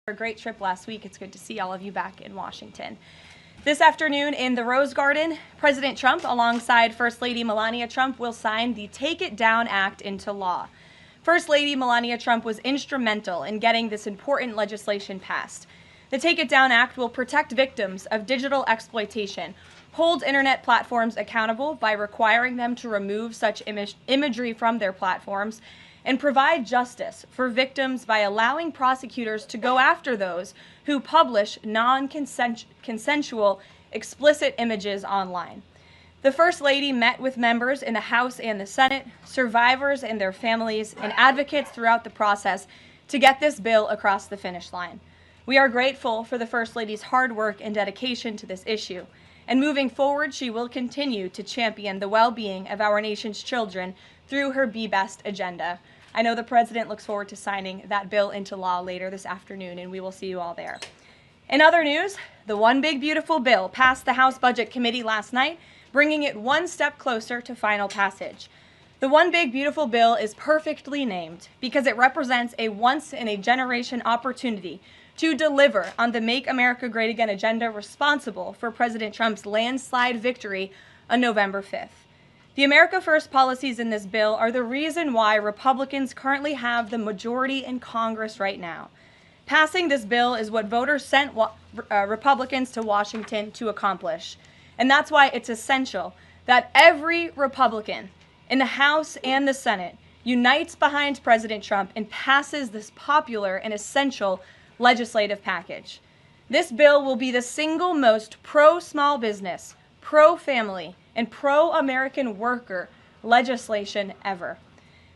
A great trip last week. It's good to see all of you back in Washington. This afternoon in the Rose Garden, President Trump, alongside First Lady Melania Trump, will sign the Take It Down Act into law. First Lady Melania Trump was instrumental in getting this important legislation passed. The Take It Down Act will protect victims of digital exploitation, hold internet platforms accountable by requiring them to remove such imagery from their platforms, and provide justice for victims by allowing prosecutors to go after those who publish non-consensual explicit images online. The First Lady met with members in the House and the Senate, survivors and their families, and advocates throughout the process to get this bill across the finish line. We are grateful for the First Lady's hard work and dedication to this issue, and moving forward, she will continue to champion the well-being of our nation's children through her Be Best agenda. I know the President looks forward to signing that bill into law later this afternoon, and we will see you all there. In other news, the One Big Beautiful Bill passed the House Budget Committee last night, bringing it one step closer to final passage. The One Big Beautiful Bill is perfectly named because it represents a once-in-a-generation opportunity to deliver on the Make America Great Again agenda responsible for President Trump's landslide victory on November 5th. The America First policies in this bill are the reason why Republicans currently have the majority in Congress right now. Passing this bill is what voters sent Republicans to Washington to accomplish. And that's why it's essential that every Republican in the House and the Senate unites behind President Trump and passes this popular and essential legislative package. This bill will be the single most pro-small business, pro-family, and pro-American worker legislation ever.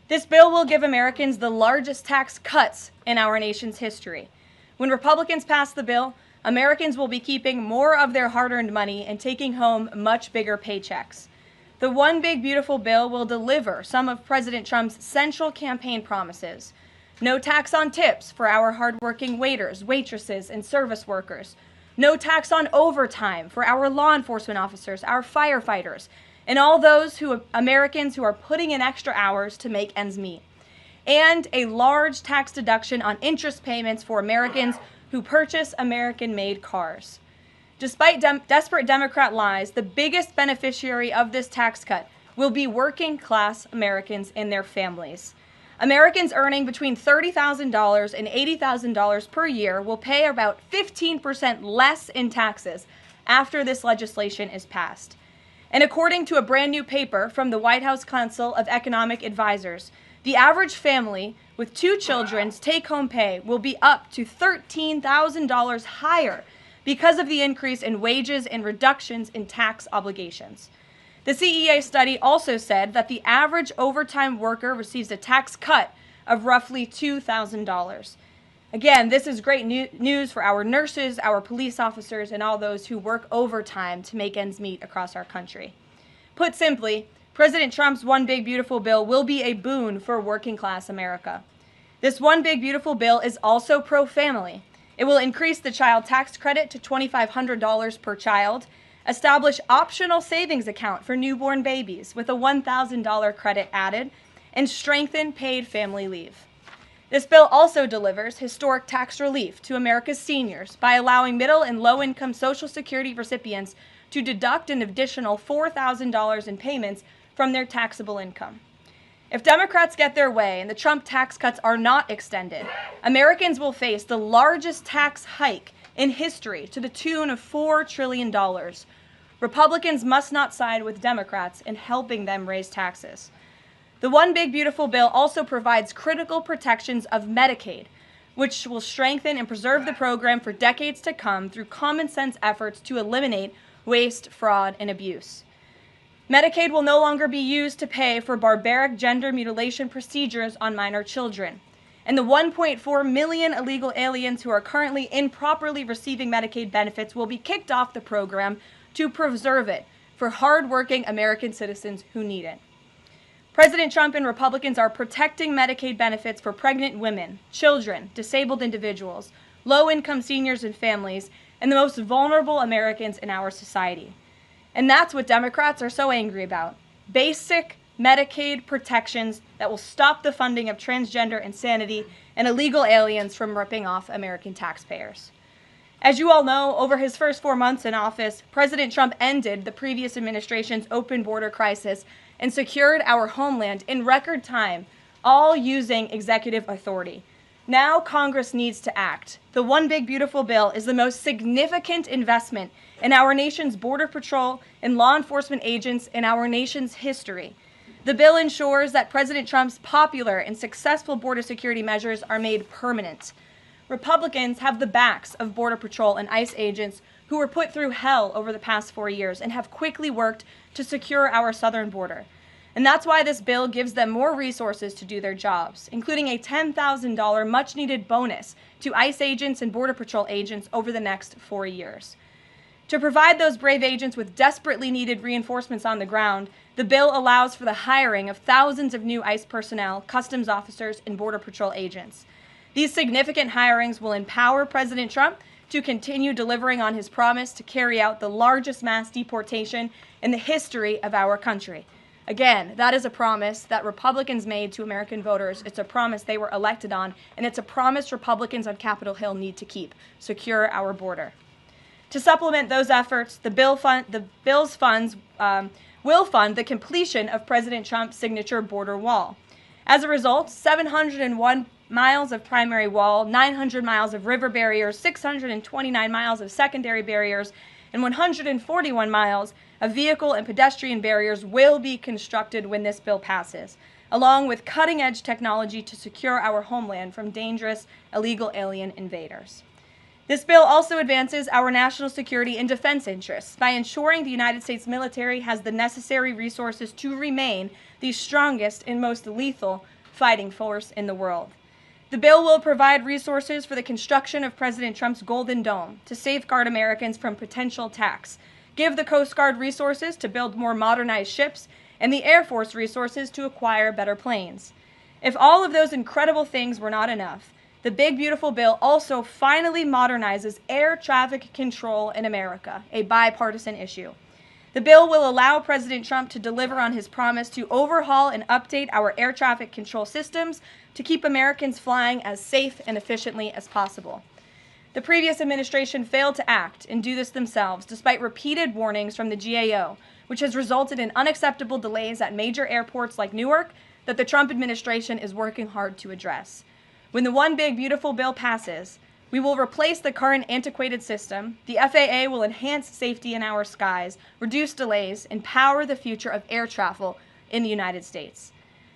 This bill will give Americans the largest tax cuts in our nation's history. When Republicans pass the bill, Americans will be keeping more of their hard-earned money and taking home much bigger paychecks. The One Big Beautiful Bill will deliver some of President Trump's central campaign promises. No tax on tips for our hardworking waiters, waitresses, and service workers. No tax on overtime for our law enforcement officers, our firefighters, and all those Americans who are putting in extra hours to make ends meet. And a large tax deduction on interest payments for Americans who purchase American-made cars. Despite desperate Democrat lies, the biggest beneficiary of this tax cut will be working-class Americans and their families. Americans earning between $30,000 and $80,000 per year will pay about 15% less in taxes after this legislation is passed. And according to a brand new paper from the White House Council of Economic Advisors, the average family with 2 children's take-home pay will be up to $13,000 higher because of the increase in wages and reductions in tax obligations. The CEA study also said that the average overtime worker receives a tax cut of roughly $2,000. Again, this is great news for our nurses, our police officers, and all those who work overtime to make ends meet across our country. Put simply, President Trump's One Big Beautiful Bill will be a boon for working-class America. This One Big Beautiful Bill is also pro-family. It will increase the child tax credit to $2,500 per child, establish optional savings account for newborn babies with a $1,000 credit added, and strengthen paid family leave. This bill also delivers historic tax relief to America's seniors by allowing middle and low-income Social Security recipients to deduct an additional $4,000 in payments from their taxable income. If Democrats get their way and the Trump tax cuts are not extended, Americans will face the largest tax hike in history to the tune of $4 trillion. Republicans must not side with Democrats in helping them raise taxes. The One Big Beautiful Bill also provides critical protections of Medicaid, which will strengthen and preserve the program for decades to come through common sense efforts to eliminate waste, fraud, and abuse. Medicaid will no longer be used to pay for barbaric gender mutilation procedures on minor children. And the 1.4 million illegal aliens who are currently improperly receiving Medicaid benefits will be kicked off the program to preserve it for hardworking American citizens who need it. President Trump and Republicans are protecting Medicaid benefits for pregnant women, children, disabled individuals, low-income seniors and families, and the most vulnerable Americans in our society. And that's what Democrats are so angry about. Basic Medicaid protections that will stop the funding of transgender insanity and illegal aliens from ripping off American taxpayers. As you all know, over his first 4 months in office, President Trump ended the previous administration's open border crisis and secured our homeland in record time, all using executive authority. Now Congress needs to act. The One Big Beautiful Bill is the most significant investment in our nation's border patrol and law enforcement agents in our nation's history. The bill ensures that President Trump's popular and successful border security measures are made permanent. Republicans have the backs of Border Patrol and ICE agents who were put through hell over the past 4 years and have quickly worked to secure our southern border. And that's why this bill gives them more resources to do their jobs, including a $10,000 much-needed bonus to ICE agents and Border Patrol agents over the next 4 years. To provide those brave agents with desperately needed reinforcements on the ground, the bill allows for the hiring of thousands of new ICE personnel, customs officers, and Border Patrol agents. These significant hirings will empower President Trump to continue delivering on his promise to carry out the largest mass deportation in the history of our country. Again, that is a promise that Republicans made to American voters. It's a promise they were elected on, and it's a promise Republicans on Capitol Hill need to keep: secure our border. To supplement those efforts, the bill's funds will fund the completion of President Trump's signature border wall. As a result, 701 miles of primary wall, 900 miles of river barriers, 629 miles of secondary barriers, and 141 miles of vehicle and pedestrian barriers will be constructed when this bill passes, along with cutting-edge technology to secure our homeland from dangerous illegal alien invaders. This bill also advances our national security and defense interests by ensuring the United States military has the necessary resources to remain the strongest and most lethal fighting force in the world. The bill will provide resources for the construction of President Trump's Golden Dome to safeguard Americans from potential attacks, give the Coast Guard resources to build more modernized ships, and the Air Force resources to acquire better planes. If all of those incredible things were not enough, the Big Beautiful Bill also finally modernizes air traffic control in America, a bipartisan issue. The bill will allow President Trump to deliver on his promise to overhaul and update our air traffic control systems to keep Americans flying as safe and efficiently as possible. The previous administration failed to act and do this themselves, despite repeated warnings from the GAO, which has resulted in unacceptable delays at major airports like Newark that the Trump administration is working hard to address. When the One Big Beautiful Bill passes, we will replace the current antiquated system, the FAA will enhance safety in our skies, reduce delays, and power the future of air travel in the United States.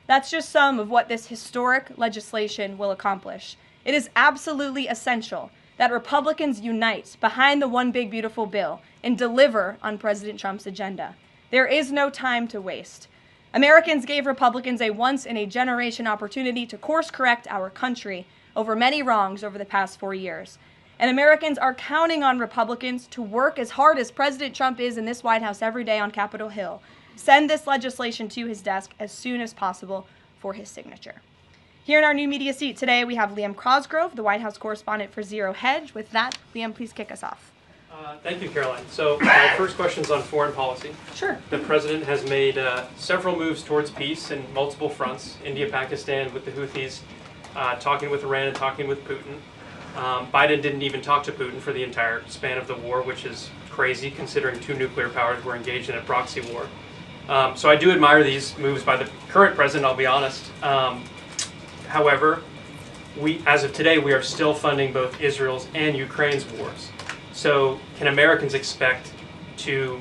That's just some of what this historic legislation will accomplish. It is absolutely essential that Republicans unite behind the One Big Beautiful Bill and deliver on President Trump's agenda. There is no time to waste. Americans gave Republicans a once-in-a-generation opportunity to course-correct our country over many wrongs over the past 4 years. And Americans are counting on Republicans to work as hard as President Trump is in this White House every day on Capitol Hill. Send this legislation to his desk as soon as possible for his signature. Here in our new media seat today, we have Liam Cosgrove, the White House correspondent for Zero Hedge. With that, Liam, please kick us off. Thank you, Caroline. So my first question is on foreign policy. Sure. The president has made several moves towards peace in multiple fronts: India, Pakistan with the Houthis, talking with Iran and talking with Putin. Biden didn't even talk to Putin for the entire span of the war, which is crazy considering 2 nuclear powers were engaged in a proxy war. So I do admire these moves by the current president, I'll be honest. However, as of today, we are still funding both Israel's and Ukraine's wars. So can Americans expect to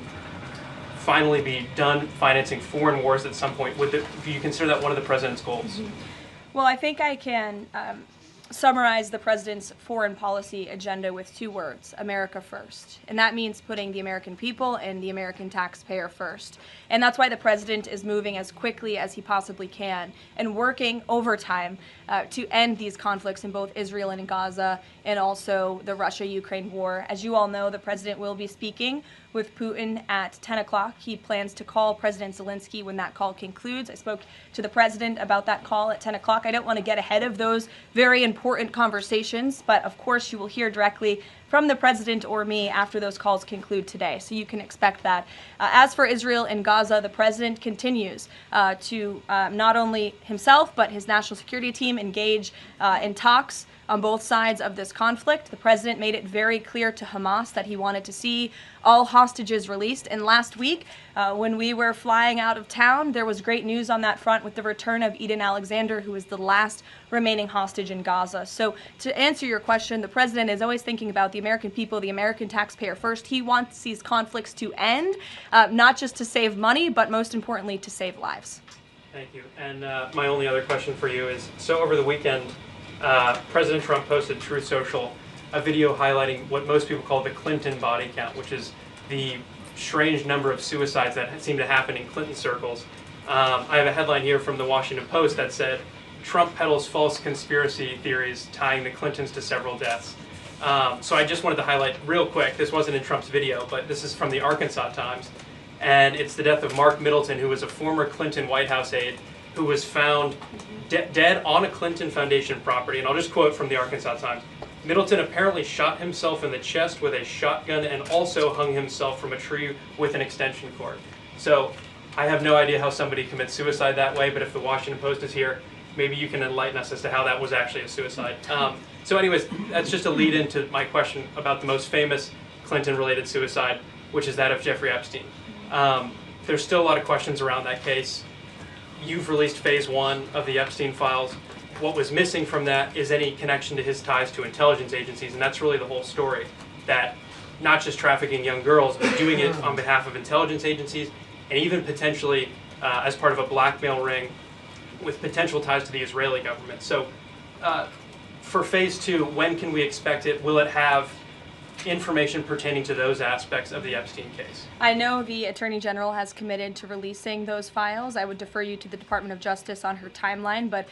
finally be done financing foreign wars at some point? Do you consider that one of the president's goals? Mm-hmm. Well, I think I can summarize the president's foreign policy agenda with 2 words: America first. And that means putting the American people and the American taxpayer first. And that's why the president is moving as quickly as he possibly can and working overtime to end these conflicts in both Israel and in Gaza, and also the Russia-Ukraine war. As you all know, the president will be speaking with Putin at 10 o'clock. He plans to call President Zelensky when that call concludes. I spoke to the president about that call at 10 o'clock. I don't want to get ahead of those very important conversations, but of course you will hear directly from the president or me after those calls conclude today, so you can expect that. As for Israel and Gaza, the president continues to not only himself but his national security team engage in talks on both sides of this conflict. The president made it very clear to Hamas that he wanted to see all hostages released. And last week, when we were flying out of town, there was great news on that front with the return of Eden Alexander, who is the last remaining hostage in Gaza. So to answer your question, the president is always thinking about the American people, the American taxpayer first. He wants these conflicts to end, not just to save money, but most importantly, to save lives. Thank you. And my only other question for you is, so over the weekend, President Trump posted Truth Social a video highlighting what most people call the Clinton body count, which is the strange number of suicides that seem to happen in Clinton circles. I have a headline here from the Washington Post that said, Trump peddles false conspiracy theories tying the Clintons to several deaths. So I just wanted to highlight real quick, this wasn't in Trump's video, but this is from the Arkansas Times, and it's the death of Mark Middleton, who was a former Clinton White House aide, who was found dead on a Clinton Foundation property. And I'll just quote from the Arkansas Times. Middleton apparently shot himself in the chest with a shotgun and also hung himself from a tree with an extension cord. So I have no idea how somebody commits suicide that way, but if the Washington Post is here, maybe you can enlighten us as to how that was actually a suicide. So anyways, that's just a lead into my question about the most famous Clinton-related suicide, which is that of Jeffrey Epstein. There's still a lot of questions around that case. You've released phase 1 of the Epstein files. What was missing from that is any connection to his ties to intelligence agencies, and that's really the whole story, that not just trafficking young girls, but doing it on behalf of intelligence agencies, and even potentially as part of a blackmail ring with potential ties to the Israeli government. So for phase 2, when can we expect it? Will it have information pertaining to those aspects of the Epstein case? I know the Attorney General has committed to releasing those files. I would defer you to the Department of Justice on her timeline, but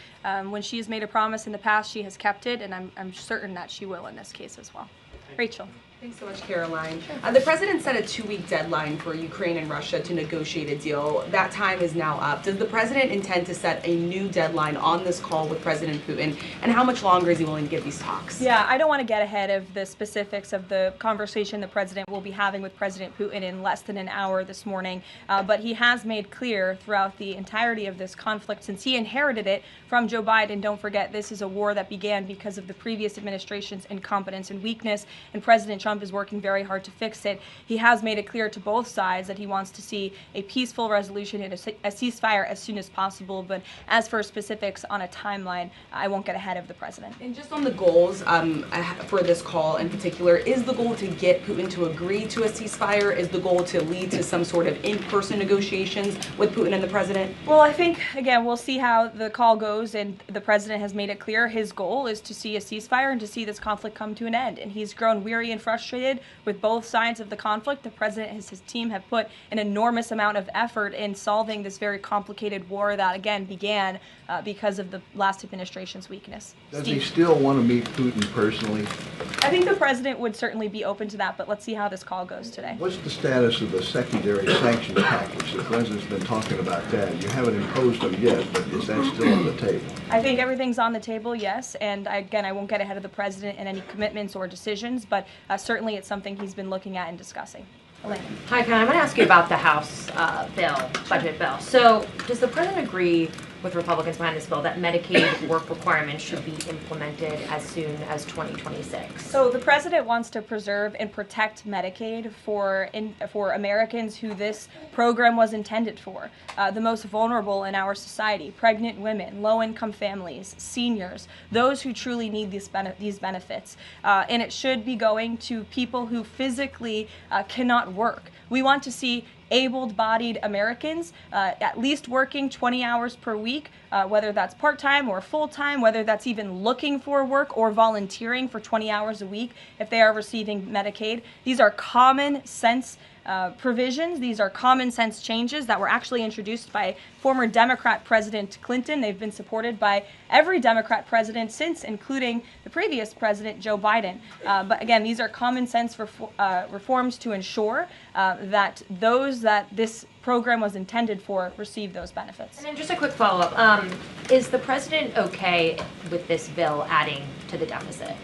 when she has made a promise in the past, she has kept it, and I'm certain that she will in this case as well. Rachel. Thanks so much, Karoline. The president set a 2-week deadline for Ukraine and Russia to negotiate a deal. That time is now up. Does the president intend to set a new deadline on this call with President Putin? And how much longer is he willing to give these talks? Yeah, I don't want to get ahead of the specifics of the conversation the president will be having with President Putin in less than an hour this morning. But he has made clear throughout the entirety of this conflict, since he inherited it from Joe Biden. Don't forget, this is a war that began because of the previous administration's incompetence and weakness, and President Trump is working very hard to fix it. He has made it clear to both sides that he wants to see a peaceful resolution and a ceasefire as soon as possible. But as for specifics on a timeline, I won't get ahead of the president. And just on the goals for this call in particular, is the goal to get Putin to agree to a ceasefire? Is the goal to lead to some sort of in-person negotiations with Putin and the president? Well, I think, again, we'll see how the call goes, and the president has made it clear his goal is to see a ceasefire and to see this conflict come to an end. And he's grown weary and frustrated with both sides of the conflict. The president and his team have put an enormous amount of effort in solving this very complicated war that, again, began because of the last administration's weakness. Does he still want to meet Putin personally? I think the president would certainly be open to that, but let's see how this call goes today. What's the status of the secondary sanctions package? The president's been talking about that. You haven't imposed them yet, but is that still on the table? I think everything's on the table, yes, and again, I won't get ahead of the president in any commitments or decisions, but certainly it's something he's been looking at and discussing. Elaine. Hi, Ken. I want to ask you about the House budget bill. So does the president agree with Republicans behind this bill that Medicaid work requirements should be implemented as soon as 2026? So the president wants to preserve and protect Medicaid for Americans who this program was intended for, the most vulnerable in our society: pregnant women, low-income families, seniors, those who truly need these benefits. And it should be going to people who physically cannot work. We want to see able-bodied Americans at least working 20 hours per week, whether that's part-time or full-time, whether that's even looking for work or volunteering for 20 hours a week if they are receiving Medicaid. These are common sense provisions. These are common sense changes that were actually introduced by former Democrat President Clinton. They've been supported by every Democrat president since, including the previous president, Joe Biden. But again, these are common sense reforms to ensure that those that this program was intended for receive those benefits. And then just a quick follow-up. Is the president okay with this bill adding to the deficit?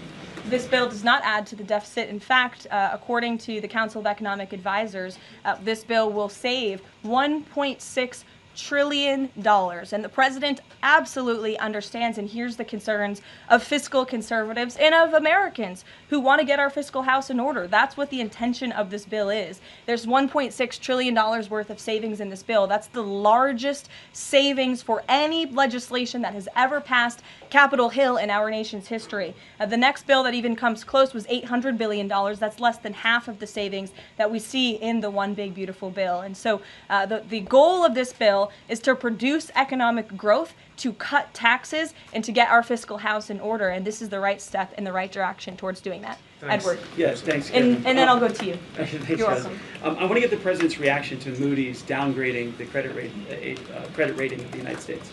This bill does not add to the deficit. In fact, according to the Council of Economic Advisors, this bill will save $1.6 trillion. And the president absolutely understands and hears the concerns of fiscal conservatives and of Americans who want to get our fiscal house in order. That's what the intention of this bill is. There's $1.6 trillion worth of savings in this bill. That's the largest savings for any legislation that has ever passed Capitol Hill in our nation's history. The next bill that even comes close was $800 billion. That's less than half of the savings that we see in the One Big Beautiful Bill. And so the goal of this bill is to produce economic growth, to cut taxes, and to get our fiscal house in order. And this is the right step in the right direction towards doing that. Thanks. Edward. Yes, thanks. And then I'll go to you. Thanks, You're guys. welcome. I want to get the president's reaction to Moody's downgrading the credit rating of the United States.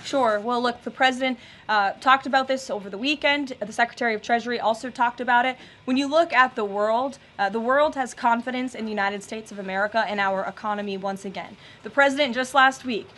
Sure. Well, look, the president talked about this over the weekend. The Secretary of Treasury also talked about it. When you look at the world has confidence in the United States of America and our economy once again. The president just last week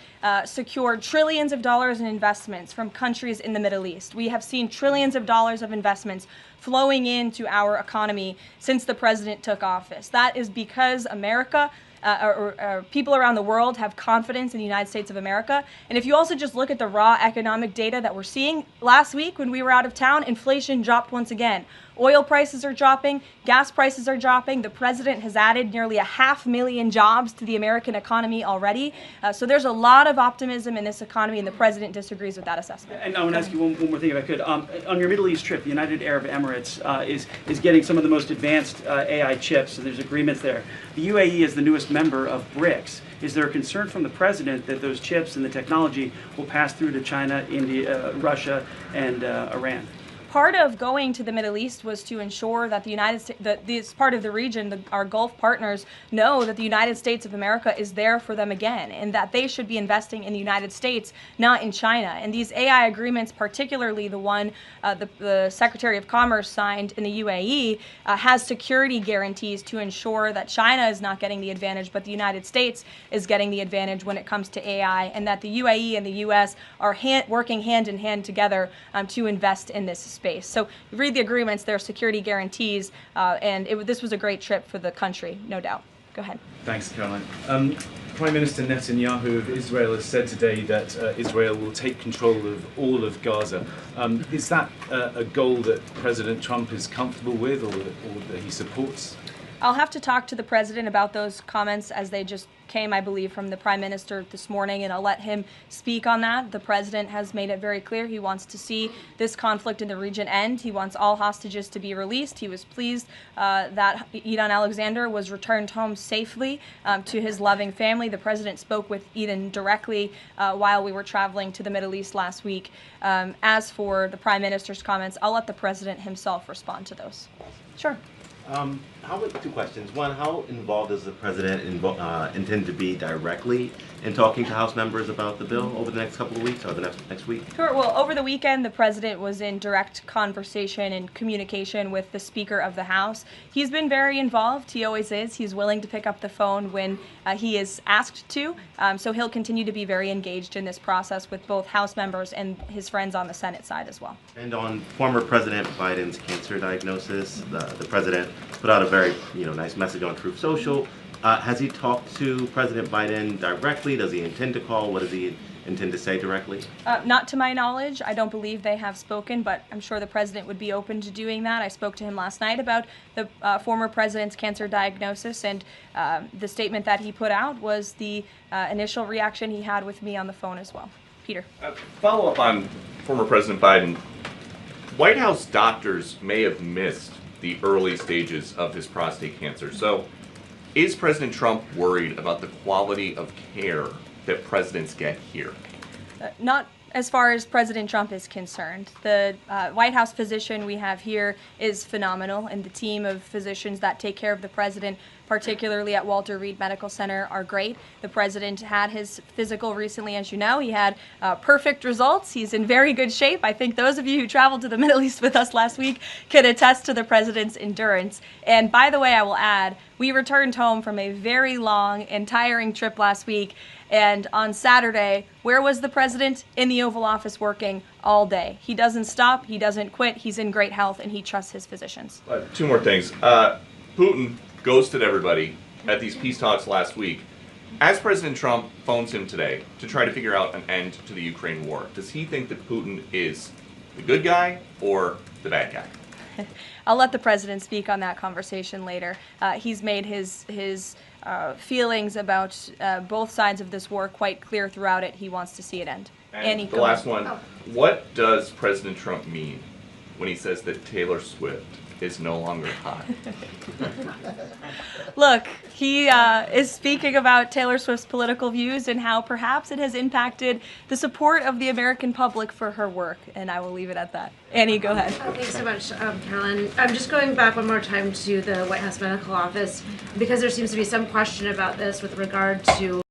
secured trillions of dollars in investments from countries in the Middle East. We have seen trillions of dollars of investments flowing into our economy since the president took office. That is because America or people around the world have confidence in the United States of America. And if you also just look at the raw economic data that we're seeing, last week when we were out of town, inflation dropped once again. Oil prices are dropping, gas prices are dropping. The president has added nearly 500,000 jobs to the American economy already. So there's a lot of optimism in this economy, and the president disagrees with that assessment. And I want to ask you one more thing, if I could. On your Middle East trip, the United Arab Emirates is getting some of the most advanced AI chips, and there's agreements there. The UAE is the newest member of BRICS. Is there a concern from the president that those chips and the technology will pass through to China, India, Russia, and Iran? Part of going to the Middle East was to ensure that the United States, that this part of the region, our Gulf partners, know that the United States of America is there for them again, and that they should be investing in the United States, not in China. And these AI agreements, particularly the one the Secretary of Commerce signed in the UAE, has security guarantees to ensure that China is not getting the advantage, but the United States is getting the advantage when it comes to AI, and that the UAE and the U.S. are working hand in hand together to invest in this space. So you read the agreements, there are security guarantees, and this was a great trip for the country, no doubt. Go ahead. Thanks, Caroline. Prime Minister Netanyahu of Israel has said today that Israel will take control of all of Gaza. Is that a goal that President Trump is comfortable with or that he supports? I'll have to talk to the president about those comments as they just came, I believe, from the prime minister this morning, and I'll let him speak on that. The president has made it very clear he wants to see this conflict in the region end. He wants all hostages to be released. He was pleased that Eden Alexander was returned home safely to his loving family. The president spoke with Eden directly while we were traveling to the Middle East last week. As for the prime minister's comments, I'll let the president himself respond to those. Sure. Two questions. One, how involved does the president intend to be directly in talking to House members about the bill over the next couple of weeks or the next week? Sure. Well, over the weekend, the president was in direct conversation and communication with the Speaker of the House. He's been very involved. He always is. He's willing to pick up the phone when he is asked to. So he'll continue to be very engaged in this process with both House members and his friends on the Senate side as well. And on former President Biden's cancer diagnosis, the president put out a very nice message on Truth Social. Has he talked to President Biden directly? Does he intend to call? What does he intend to say directly? Not to my knowledge. I don't believe they have spoken, but I'm sure the president would be open to doing that. I spoke to him last night about the former president's cancer diagnosis, and the statement that he put out was the initial reaction he had with me on the phone as well. Peter. Follow up on former President Biden. White House doctors may have missed the early stages of his prostate cancer. So is President Trump worried about the quality of care that presidents get here? Not as far as President Trump is concerned. The White House physician we have here is phenomenal, and the team of physicians that take care of the president, particularly at Walter Reed Medical Center, are great. The president had his physical recently, as you know. He had perfect results. He's in very good shape. I think those of you who traveled to the Middle East with us last week can attest to the president's endurance. And by the way, I will add, we returned home from a very long and tiring trip last week. And on Saturday, where was the president? In the Oval Office working all day. He doesn't stop, he doesn't quit, he's in great health, and he trusts his physicians. Two more things. Putin ghosted everybody at these peace talks last week. As President Trump phones him today to try to figure out an end to the Ukraine war, does he think that Putin is the good guy or the bad guy? I'll let the president speak on that conversation later. He's made his feelings about both sides of this war quite clear throughout it. He wants to see it end. And the last one, what does President Trump mean when he says that Taylor Swift is no longer hot? Look, he is speaking about Taylor Swift's political views and how perhaps it has impacted the support of the American public for her work, and I will leave it at that. Annie, go ahead. Thanks so much, Caroline. I'm just going back one more time to the White House Medical Office because there seems to be some question about this with regard to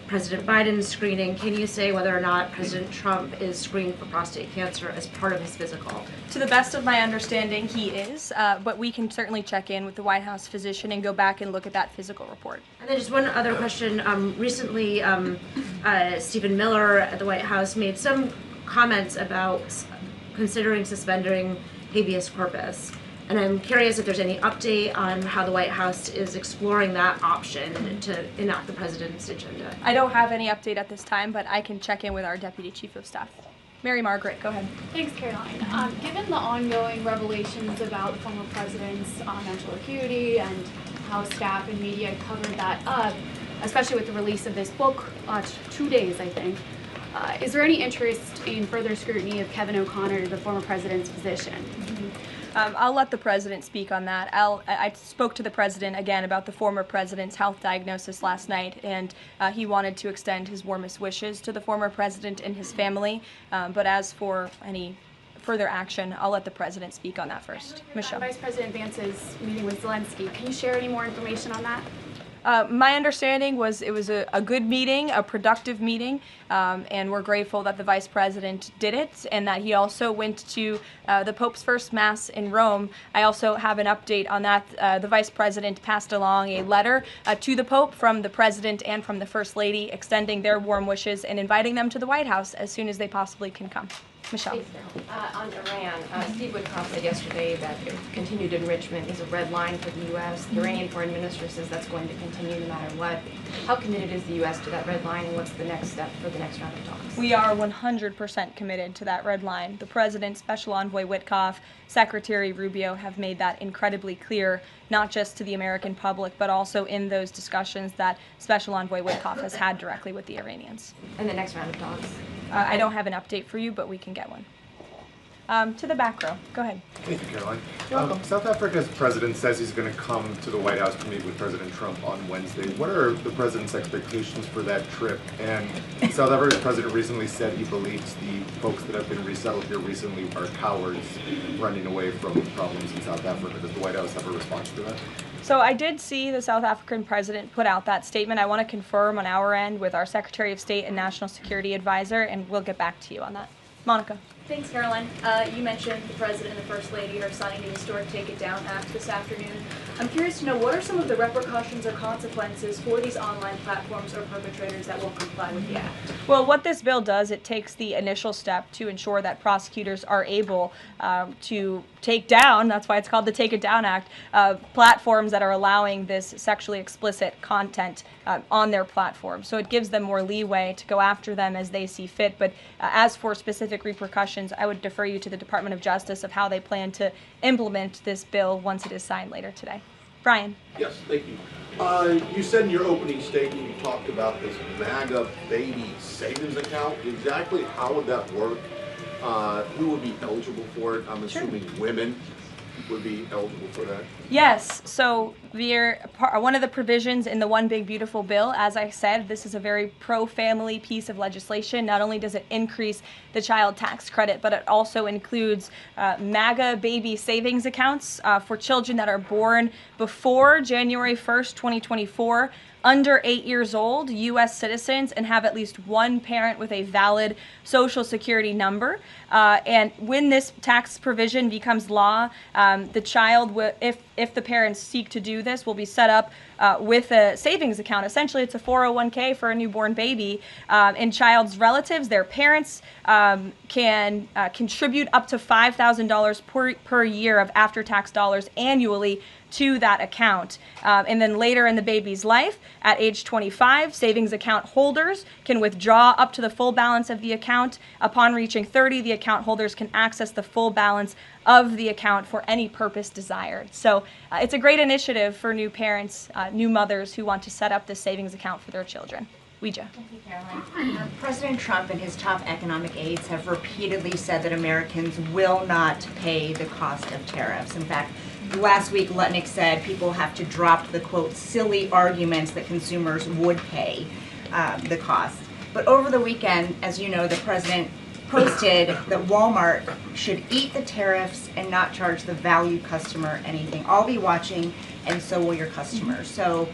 President Biden's screening. Can you say whether or not President Trump is screened for prostate cancer as part of his physical? To the best of my understanding, he is, but we can certainly check in with the White House physician and go back and look at that physical report. And then just one other question. Recently, Stephen Miller at the White House made some comments about considering suspending habeas corpus. And I'm curious if there's any update on how the White House is exploring that option to enact the president's agenda. I don't have any update at this time, but I can check in with our Deputy Chief of Staff. Mary Margaret, go ahead. Thanks, Caroline. Given the ongoing revelations about the former president's mental acuity and how staff and media covered that up, especially with the release of this book, 2 days, I think, is there any interest in further scrutiny of Kevin O'Connor, the former president's physician? I'll let the president speak on that. I spoke to the president again about the former president's health diagnosis last night, and he wanted to extend his warmest wishes to the former president and his family. But as for any further action, I'll let the president speak on that first. Michelle. Vice President Vance's meeting with Zelensky. Can you share any more information on that? My understanding was it was a good meeting, a productive meeting, and we're grateful that the Vice President did it and that he also went to the Pope's first Mass in Rome. I also have an update on that. The Vice President passed along a letter to the Pope from the President and from the First Lady extending their warm wishes and inviting them to the White House as soon as they possibly can come. Michelle. On Iran, Steve Witkoff said yesterday that continued enrichment is a red line for the U.S. The Iranian foreign minister says that's going to continue no matter what. How committed is the U.S. to that red line, and what's the next step for the next round of talks? We are 100% committed to that red line. The President, Special Envoy Witkoff, Secretary Rubio have made that incredibly clear, not just to the American public, but also in those discussions that Special Envoy Witkoff has had directly with the Iranians. And the next round of talks? I don't have an update for you, but we can get one. To the back row. Go ahead. Thank you, Caroline. South Africa's president says he's going to come to the White House to meet with President Trump on Wednesday. What are the president's expectations for that trip? And South Africa's president recently said he believes the folks that have been resettled here recently are cowards running away from problems in South Africa. Does the White House have a response to that? So I did see the South African president put out that statement. I want to confirm on our end with our Secretary of State and National Security Advisor, and we'll get back to you on that. Monica. Thanks, Caroline. You mentioned the President and the First Lady are signing the historic Take It Down Act this afternoon. I'm curious to know, what are some of the repercussions or consequences for these online platforms or perpetrators that won't comply with the act? Well, what this bill does, it takes the initial step to ensure that prosecutors are able to take down, that's why it's called the Take It Down Act, platforms that are allowing this sexually explicit content on their platform. So it gives them more leeway to go after them as they see fit. But as for specific repercussions, I would defer you to the Department of Justice of how they plan to implement this bill once it is signed later today. Brian. Yes, thank you. You said in your opening statement you talked about this MAGA baby savings account. Exactly how would that work? Who would be eligible for it? I'm assuming women. would be eligible for that? Yes, so one of the provisions in the One Big Beautiful Bill, as I said, this is a very pro-family piece of legislation. Not only does it increase the child tax credit, but it also includes MAGA baby savings accounts for children that are born before January 1st, 2024, under 8 years old, U.S. citizens, and have at least one parent with a valid Social Security number. And when this tax provision becomes law, the child, if the parents seek to do this, will be set up with a savings account. Essentially, it's a 401k for a newborn baby. And child's relatives, their parents, can contribute up to $5,000 per year of after-tax dollars annually to that account. And then later in the baby's life, at age 25, savings account holders can withdraw up to the full balance of the account. Upon reaching 30, the account holders can access the full balance of the account for any purpose desired. So it's a great initiative for new parents, new mothers who want to set up this savings account for their children. Ouija. Thank you, Caroline. President Trump and his top economic aides have repeatedly said that Americans will not pay the cost of tariffs. In fact, last week, Lutnick said people have to drop the, quote, silly arguments that consumers would pay the cost. But over the weekend, as you know, the president posted that Walmart should eat the tariffs and not charge the value customer anything. I'll be watching, and so will your customers. So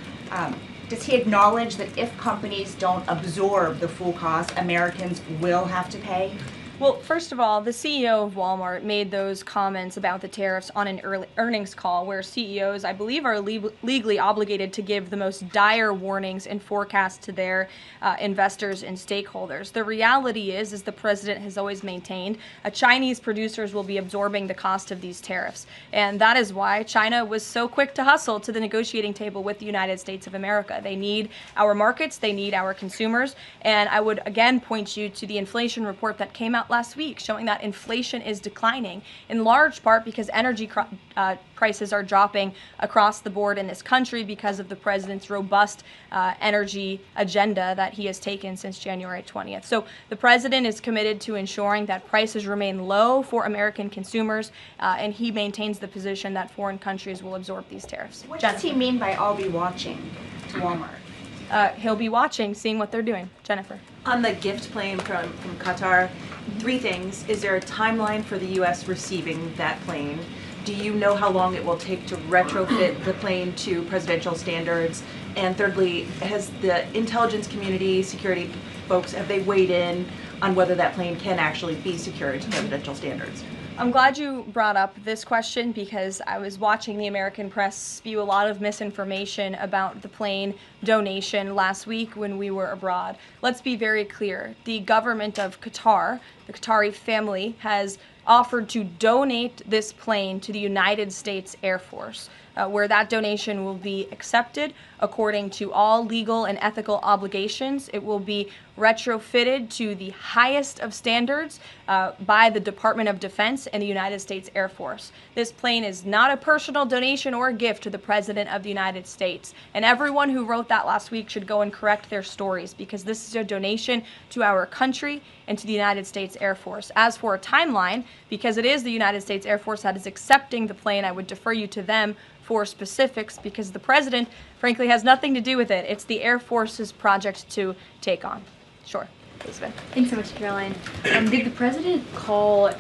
does he acknowledge that if companies don't absorb the full cost, Americans will have to pay? Well, first of all, the CEO of Walmart made those comments about the tariffs on an earnings call where CEOs, I believe, are legally obligated to give the most dire warnings and forecasts to their investors and stakeholders. The reality is the president has always maintained, Chinese producers will be absorbing the cost of these tariffs. And that is why China was so quick to hustle to the negotiating table with the United States of America. They need our markets, they need our consumers. And I would again point you to the inflation report that came out last week showing that inflation is declining in large part because energy prices are dropping across the board in this country because of the president's robust energy agenda that he has taken since January 20th. So the president is committed to ensuring that prices remain low for American consumers, and he maintains the position that foreign countries will absorb these tariffs. What does he mean by "I'll be watching" to Walmart? He'll be watching, seeing what they're doing. Jennifer. On the gift plane from Qatar, 3 things. Is there a timeline for the U.S. receiving that plane? Do you know how long it will take to retrofit the plane to presidential standards? And thirdly, has the intelligence community, security folks, have they weighed in on whether that plane can actually be secured to presidential standards? I'm glad you brought up this question because I was watching the American press spew a lot of misinformation about the plane donation last week when we were abroad. Let's be very clear. The government of Qatar, the Qatari family, has offered to donate this plane to the United States Air Force, where that donation will be accepted according to all legal and ethical obligations. It will be retrofitted to the highest of standards by the Department of Defense and the United States Air Force. This plane is not a personal donation or a gift to the President of the United States. And everyone who wrote that last week should go and correct their stories because this is a donation to our country and to the United States Air Force. As for a timeline, because it is the United States Air Force that is accepting the plane, I would defer you to them for specifics because the President, frankly, has nothing to do with it. It's the Air Force's project to take on. Sure. Elizabeth. Thanks so much, Caroline. Did the president call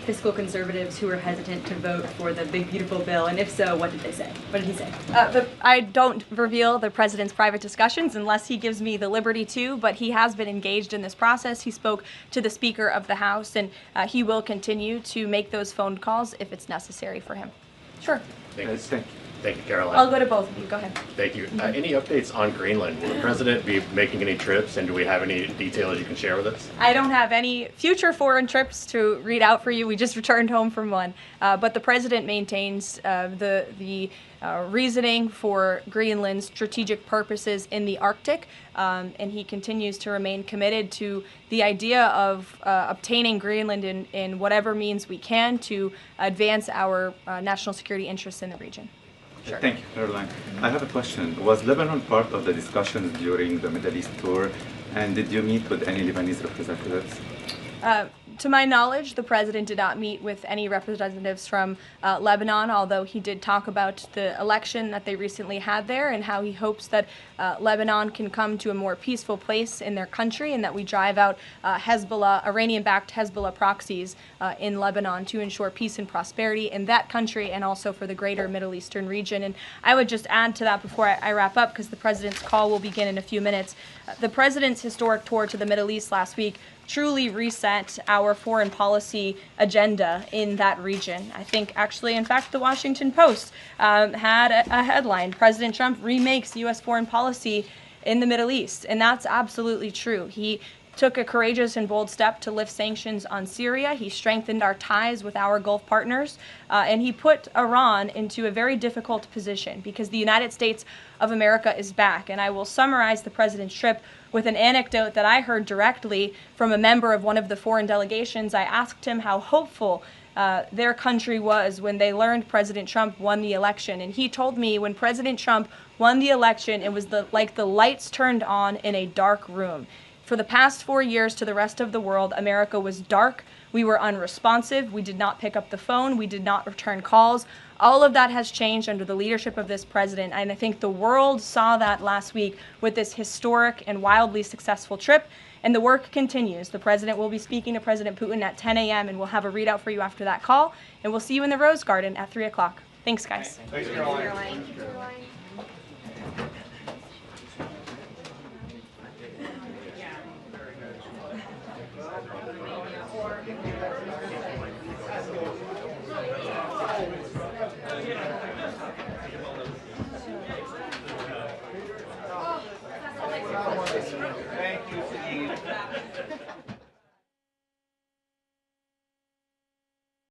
fiscal conservatives who were hesitant to vote for the Big Beautiful Bill? And if so, what did they say? What did he say? I don't reveal the president's private discussions unless he gives me the liberty to, but he has been engaged in this process. He spoke to the Speaker of the House, and he will continue to make those phone calls if it's necessary for him. Sure. Thank you, Caroline. I'll go to both of you. Go ahead. Thank you. Any updates on Greenland? Will the president be making any trips, and do we have any details you can share with us? I don't have any future foreign trips to read out for you. We just returned home from one. But the president maintains the reasoning for Greenland's strategic purposes in the Arctic, and he continues to remain committed to the idea of obtaining Greenland in whatever means we can to advance our national security interests in the region. Sure. Thank you, Caroline. I have a question. Was Lebanon part of the discussions during the Middle East tour, and did you meet with any Lebanese representatives? To my knowledge, the president did not meet with any representatives from Lebanon, although he did talk about the election that they recently had there and how he hopes that Lebanon can come to a more peaceful place in their country and that we drive out Hezbollah, Iranian-backed Hezbollah proxies in Lebanon to ensure peace and prosperity in that country and also for the greater Middle Eastern region. And I would just add to that before I wrap up, because the president's call will begin in a few minutes. The president's historic tour to the Middle East last week truly reset our foreign policy agenda in that region. I think actually, in fact, the Washington Post had a headline, President Trump remakes U.S. foreign policy in the Middle East. And that's absolutely true. He took a courageous and bold step to lift sanctions on Syria. He strengthened our ties with our Gulf partners, and he put Iran into a very difficult position because the United States of America is back. And I will summarize the president's trip with an anecdote that I heard directly from a member of one of the foreign delegations. I asked him how hopeful their country was when they learned President Trump won the election. And he told me when President Trump won the election, it was like the lights turned on in a dark room. For the past 4 years to the rest of the world, America was dark. We were unresponsive. We did not pick up the phone. We did not return calls. All of that has changed under the leadership of this president. And I think the world saw that last week with this historic and wildly successful trip. And the work continues. The president will be speaking to President Putin at 10 a.m. and we'll have a readout for you after that call. And we'll see you in the Rose Garden at 3 o'clock. Thanks, guys. Thanks, Karoline.